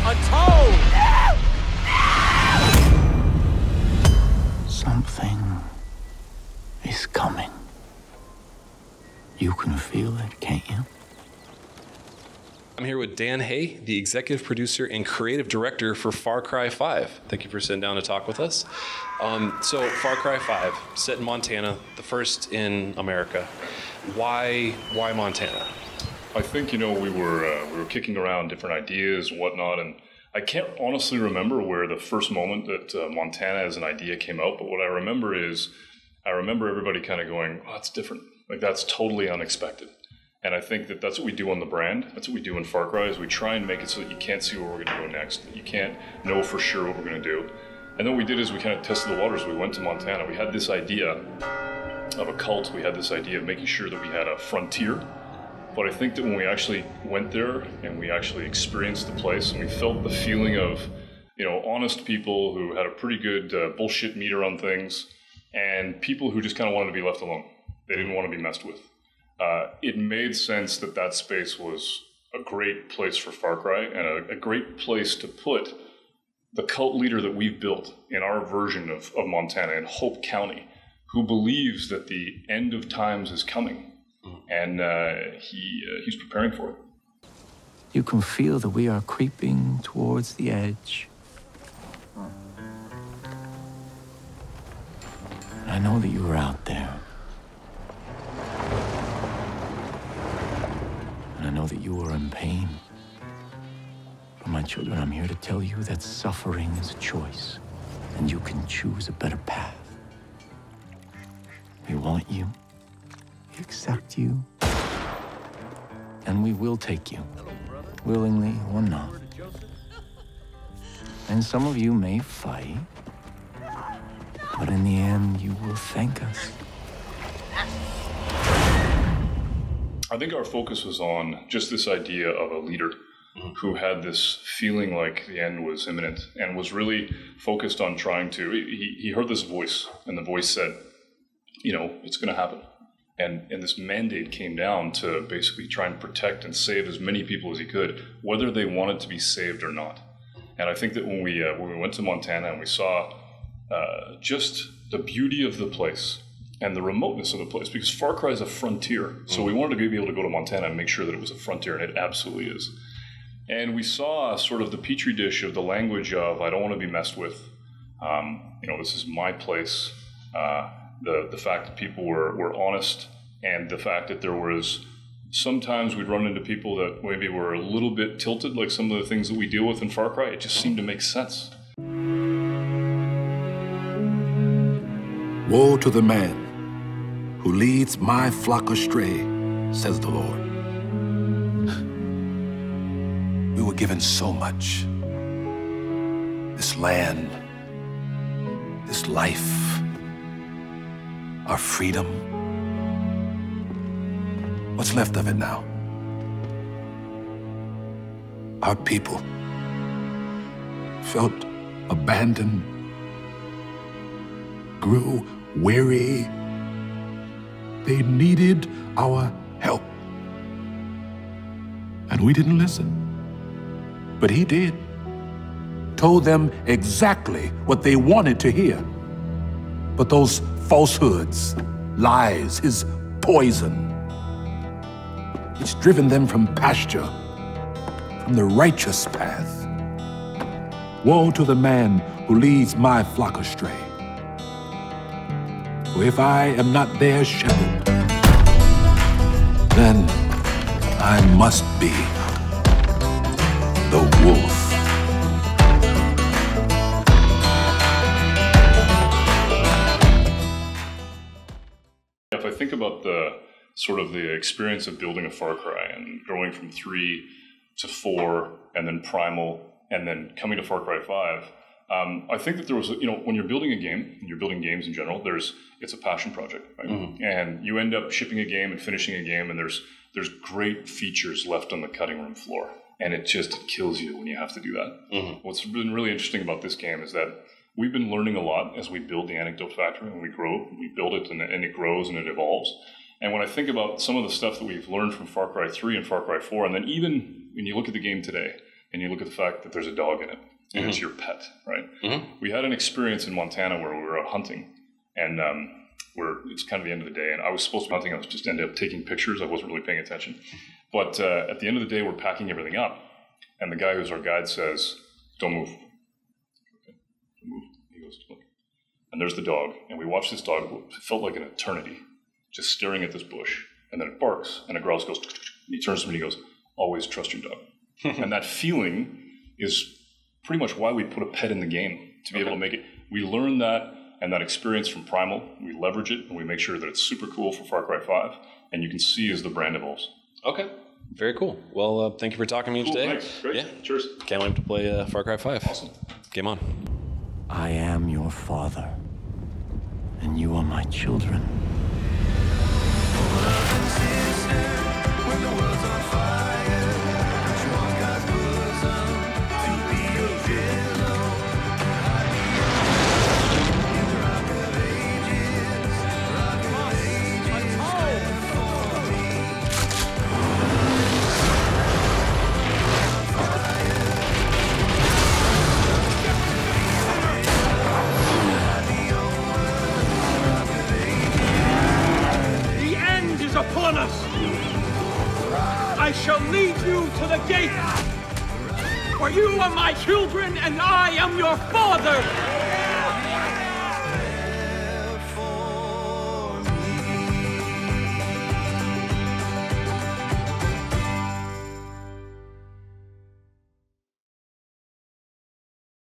A toad! Something is coming. You can feel it, can't you? I'm here with Dan Hay, the executive producer and creative director for Far Cry 5. Thank you for sitting down to talk with us. So Far Cry 5, set in Montana, the first in America. Why Montana? I think, we were kicking around different ideas and whatnot, and I can't honestly remember where the first moment that Montana as an idea came out, but what I remember is, everybody kind of going, oh, that's different. Like, that's totally unexpected. And I think that that's what we do on the brand. That's what we do in Far Cry, is we try and make it so that you can't see where we're going to go next, that you can't know for sure what we're going to do. And then what we did is we kind of tested the waters. We went to Montana. We had this idea of a cult. We had this idea of making sure that we had a frontier. But I think that when we actually went there and we actually experienced the place and we felt the feeling of, honest people who had a pretty good bullshit meter on things and people who just kind of wanted to be left alone. They didn't want to be messed with. It made sense that that space was a great place for Far Cry and a great place to put the cult leader that we've built in our version of Montana in Hope County, who believes that the end of times is coming, and he's preparing for it. You can feel that we are creeping towards the edge. And I know that you were out there. I know that you are in pain. But my children, I'm here to tell you that suffering is a choice, and you can choose a better path. We want you, we accept you, and we will take you, willingly or not. And some of you may fight, but in the end, you will thank us. I think our focus was on just this idea of a leader who had this feeling like the end was imminent and was really focused on trying to, he heard this voice, and the voice said, it's going to happen. And this mandate came down to basically try and protect and save as many people as he could, whether they wanted to be saved or not. And I think that when we went to Montana and we saw just the beauty of the place, and the remoteness of the place, because Far Cry is a frontier. So we wanted to be able to go to Montana and make sure that it was a frontier, and it absolutely is. And we saw sort of the petri dish of the language of, I don't want to be messed with. This is my place. The fact that people were honest, and the fact that there was, sometimes we'd run into people that maybe were a little bit tilted, like some of the things that we deal with in Far Cry. It just seemed to make sense. Woe to the man who leads my flock astray, says the Lord. We were given so much. This land, this life, our freedom. What's left of it now? Our people felt abandoned, grew weary. They needed our help. And we didn't listen. But he did. Told them exactly what they wanted to hear. But those falsehoods, lies, his poison, it's driven them from pasture, from the righteous path. Woe to the man who leads my flock astray. For if I am not their shepherd, then I must be the wolf. If I think about the sort of the experience of building a Far Cry and growing from 3 to 4 and then Primal and then coming to Far Cry 5, I think that there was, when you're building a game, and you're building games in general, it's a passion project, right? Mm-hmm. And you end up shipping a game and finishing a game, and there's great features left on the cutting room floor, and it kills you when you have to do that. Mm-hmm. What's been really interesting about this game is that we've been learning a lot as we build the Anecdote Factory, and we build it, and it grows and it evolves. And when I think about some of the stuff that we've learned from Far Cry 3 and Far Cry 4, and then even when you look at the game today, and you look at the fact that there's a dog in it, and it's your pet, right? We had an experience in Montana where we were out hunting, and it's kind of the end of the day, and I was supposed to be hunting. I was just ended up taking pictures. I wasn't really paying attention. But at the end of the day, we're packing everything up, and the guy who's our guide says, "Don't move." Okay, don't move. He goes, "Look." And there's the dog, and we watched this dog. It felt like an eternity, just staring at this bush, and then it barks, and it growls, goes, and he turns to me and he goes, "Always trust your dog." And that feeling is pretty much why we put a pet in the game, to be able to make it. We learned that and that experience from Primal. We leverage it, and we make sure that it's super cool for Far Cry 5, and you can see as the brand evolves. Okay. Very cool. Well, thank you for talking to me today. Thanks. Great. Yeah. Cheers. Can't wait to play Far Cry 5. Awesome. Game on. I am your father, and you are my children. Upon us! I shall lead you to the gate! For you are my children, and I am your father!